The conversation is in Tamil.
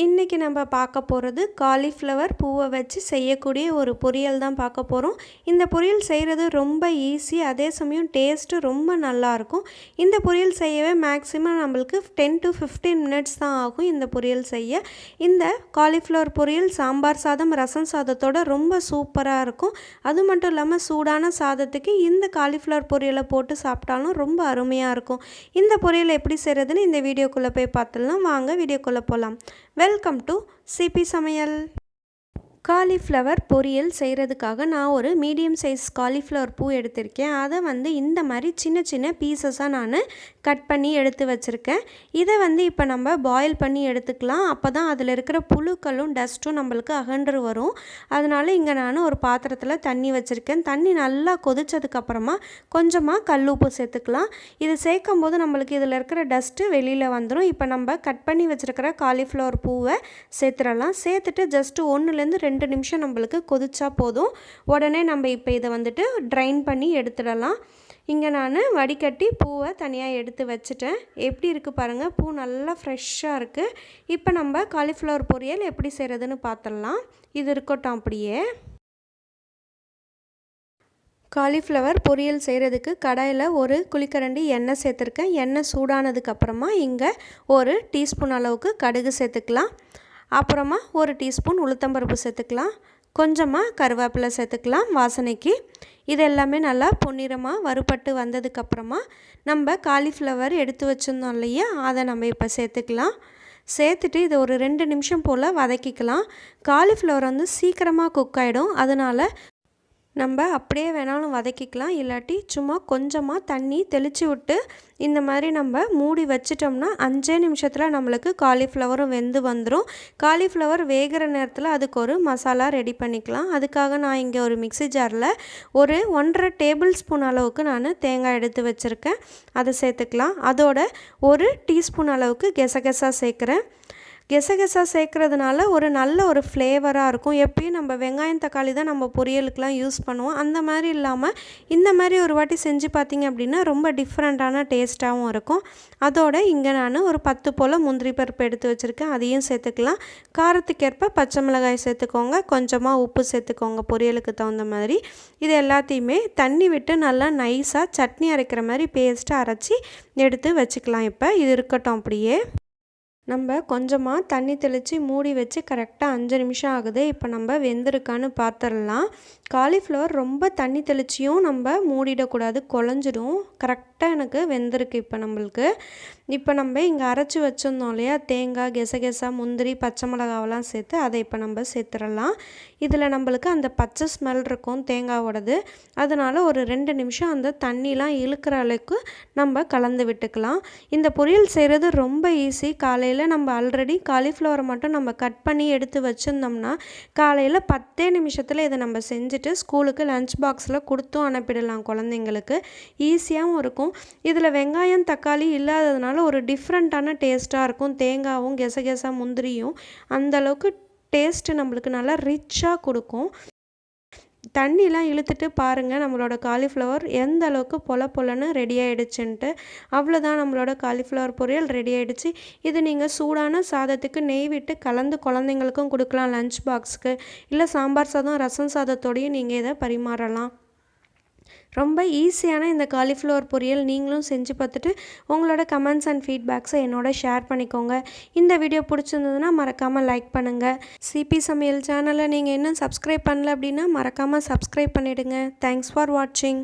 இன்றைக்கி நம்ம பார்க்க போகிறது காலிஃப்ளவர் பூவை வச்சு செய்யக்கூடிய ஒரு பொரியல் தான் பார்க்க போகிறோம். இந்த பொரியல் செய்கிறது ரொம்ப ஈஸி, அதே சமயம் டேஸ்ட்டு ரொம்ப நல்லாயிருக்கும். இந்த பொரியல் செய்யவே மேக்ஸிமம் நம்மளுக்கு 10 to 15 மினிட்ஸ் தான் ஆகும் இந்த பொரியல் செய்ய. இந்த காலிஃப்ளவர் பொரியல் சாம்பார் சாதம், ரசம் சாதத்தோடு ரொம்ப சூப்பராக இருக்கும். அது மட்டும் இல்லாமல் சூடான சாதத்துக்கு இந்த காலிஃப்ளவர் பொரியலை போட்டு சாப்பிட்டாலும் ரொம்ப அருமையாக இருக்கும். இந்த பொரியல் எப்படி செய்கிறதுன்னு இந்த வீடியோக்குள்ளே போய் பார்த்துடலாம். வாங்க வீடியோக்குள்ளே போகலாம். வெல்கம் டு சிபி சமையல். காலிஃப்ளவர் பொரியல் செய்கிறதுக்காக நான் ஒரு மீடியம் சைஸ் காலிஃப்ளவர் பூ எடுத்திருக்கேன். அதை இந்த மாதிரி சின்ன சின்ன பீசஸாக நான் கட் பண்ணி எடுத்து வச்சுருக்கேன். இதை இப்போ நம்ம பாயில் பண்ணி எடுத்துக்கலாம். அப்போ தான் அதில் இருக்கிற புழுக்களும் டஸ்ட்டும் நம்மளுக்கு அகன்று வரும். அதனால் இங்கே நான் ஒரு பாத்திரத்தில் தண்ணி வச்சுருக்கேன். தண்ணி நல்லா கொதித்ததுக்கப்புறமா கொஞ்சமாக கல் உப்பு சேர்த்துக்கலாம். இது சேர்க்கும் போது நம்மளுக்கு இதில் இருக்கிற டஸ்ட்டு வெளியில் வந்துடும். இப்போ நம்ம கட் பண்ணி வச்சுருக்கிற காலிஃப்ளவர் பூவை சேர்த்துடலாம். சேர்த்துட்டு ஜஸ்ட்டு 1-2 நிமிஷம் நம்மளுக்கு கொதிச்சா போதும். உடனே நம்ம இப்போ இதை ட்ரைன் பண்ணி எடுத்துடலாம். இங்கே நான் வடிகட்டி பூவை தனியாக எடுத்து வச்சுட்டேன். எப்படி இருக்குது பாருங்கள், பூ நல்லா ஃப்ரெஷ்ஷாக இருக்குது. இப்போ நம்ம காலிஃப்ளவர் பொரியல் எப்படி செய்கிறதுன்னு பார்த்துடலாம். இது இருக்கட்டும் அப்படியே. காலிஃப்ளவர் பொரியல் செய்கிறதுக்கு கடாயில் ஒரு குழிக்கரண்டி எண்ணெய் சேர்த்துருக்கேன். எண்ணெய் சூடானதுக்கப்புறமா இங்கே 1 டீஸ்பூன் அளவுக்கு கடுகு சேர்த்துக்கலாம். அப்புறமா 1 டீஸ்பூன் உளுத்தம்பருப்பு சேர்த்துக்கலாம். கொஞ்சமாக கருவேப்பிலை சேர்த்துக்கலாம் வாசனைக்கு. இது எல்லாமே நல்லா பொன்னிறமாக வறுபட்டு வந்ததுக்கப்புறமா நம்ம காலிஃப்ளவர் எடுத்து வச்சுருந்தோம் இல்லையா, அதை நம்ம இப்போ சேர்த்துக்கலாம். சேர்த்துட்டு இதை ஒரு 2 நிமிஷம் போல் வதக்கிக்கலாம். காலிஃப்ளவர் சீக்கிரமாக குக் ஆகிடும். அதனால் நம்ம அப்படியே வேணாலும் வதக்கிக்கலாம். இல்லாட்டி சும்மா கொஞ்சமாக தண்ணி தெளித்து விட்டு இந்த மாதிரி நம்ம மூடி வச்சிட்டோம்னா 5 நிமிஷத்தில் நம்மளுக்கு காலிஃப்ளவரும் வெந்து வந்துடும். காலிஃப்ளவர் வேகிற நேரத்தில் அதுக்கு ஒரு மசாலா ரெடி பண்ணிக்கலாம். அதுக்காக நான் இங்கே ஒரு மிக்ஸி ஜாரில் ஒரு 1.5 டேபிள் ஸ்பூன் அளவுக்கு நான் தேங்காய் எடுத்து வச்சுருக்கேன். அதை சேர்த்துக்கலாம். அதோட 1 டீஸ்பூன் அளவுக்கு கெசகெசா சேர்க்குறேன். கெசகெசா சேர்க்குறதுனால ஒரு நல்ல ஒரு ஃப்ளேவராக இருக்கும். எப்பயும் நம்ம வெங்காயம் தக்காளி தான் நம்ம பொரியலுக்கெலாம் யூஸ் பண்ணுவோம். அந்த மாதிரி இல்லாமல் இந்த மாதிரி ஒரு வாட்டி செஞ்சு பார்த்திங்க அப்படின்னா ரொம்ப டிஃப்ரெண்ட்டான டேஸ்ட்டாகவும் இருக்கும். அதோடு இங்கே நான் ஒரு 10 போல் முந்திரி பருப்பு எடுத்து வச்சுருக்கேன். அதையும் சேர்த்துக்கலாம். காரத்துக்கேற்ப பச்சை மிளகாய் சேர்த்துக்கோங்க. கொஞ்சமாக உப்பு சேர்த்துக்கோங்க பொரியலுக்கு தகுந்த மாதிரி. இது எல்லாத்தையுமே தண்ணி விட்டு நல்லா நைஸாக சட்னி அரைக்கிற மாதிரி பேஸ்ட்டாக அரைச்சி எடுத்து வச்சுக்கலாம். இப்போ இது இருக்கட்டும் அப்படியே. நம்ம கொஞ்சமாக தண்ணி தெளித்து மூடி வச்சு கரெக்டாக 5 நிமிஷம் ஆகுது. இப்போ நம்ம வெந்திருக்கான்னு பார்த்துடலாம். காலிஃப்ளவர் ரொம்ப தண்ணி தெளிச்சியும் நம்ம மூடிடக்கூடாது, குழஞ்சிடும். கரெக்டாக எனக்கு வெந்திருக்கு இப்போ நம்மளுக்கு. இப்போ நம்ம இங்கே அரைச்சி வச்சுருந்தோம் இல்லையா, தேங்காய், கெசகெசா, முந்திரி, பச்சை மிளகாவெல்லாம் சேர்த்து அதை இப்போ நம்ம சேர்த்துடலாம். இதில் நம்மளுக்கு அந்த பச்சை ஸ்மெல் இருக்கும் தேங்காவோடது. அதனால் ஒரு 2 நிமிஷம் அந்த தண்ணிலாம் இழுக்கிற அளவுக்கு நம்ம கலந்து விட்டுக்கலாம். இந்த பொரியல் செய்கிறது ரொம்ப ஈஸி. காலையில் நம்ம ஆல்ரெடி காலிஃப்ளவரை மட்டும் நம்ம கட் பண்ணி எடுத்து வச்சுருந்தோம்னா காலையில் 10 நிமிஷத்தில் இதை நம்ம செஞ்சுட்டு ஸ்கூலுக்கு லஞ்ச் பாக்ஸில் கொடுத்தும் அனுப்பிடலாம் குழந்தைங்களுக்கு. ஈஸியாகவும் இருக்கும். இதில் வெங்காயம் தக்காளி இல்லாததுனால ஒரு டிஃப்ரெண்ட்டான டேஸ்ட்டாக இருக்கும். தேங்காயும் கெசகெசா முந்திரியும் அந்தளவுக்கு டேஸ்ட்டு நம்மளுக்கு நல்லா ரிச்சாக கொடுக்கும். தண்ணிலாம் இழுத்துட்டு பாருங்கள் நம்மளோட காலிஃப்ளவர் எந்த அளவுக்கு பொலன்னு ரெடி ஆகிடுச்சுன்ட்டு. அவ்வளோதான், நம்மளோட காலிஃப்ளவர் பொரியல் ரெடி ஆகிடுச்சு. இது நீங்கள் சூடான சாதத்துக்கு நெய் விட்டு கலந்து குழந்தைங்களுக்கும் கொடுக்கலாம் லஞ்ச் பாக்ஸுக்கு. இல்லை சாம்பார் சாதம், ரசம் சாதத்தோடையும் நீங்கள் இதை பரிமாறலாம். ரொம்ப ஈஸியான இந்த காலிஃப்ளவர் பொரியல் நீங்களும் செஞ்சு பார்த்துட்டு உங்களோட கமெண்ட்ஸ் அண்ட் ஃபீட்பேக்ஸை என்னோட ஷேர் பண்ணிக்கோங்க. இந்த வீடியோ பிடிச்சிருந்ததுன்னா மறக்காமல் லைக் பண்ணுங்கள். சிபி சமையல் சேனலை நீங்கள் இன்னும் சப்ஸ்கிரைப் பண்ணல அப்படின்னா மறக்காமல் சப்ஸ்கிரைப் பண்ணிவிடுங்க. தேங்க்ஸ் ஃபார் வாட்சிங்.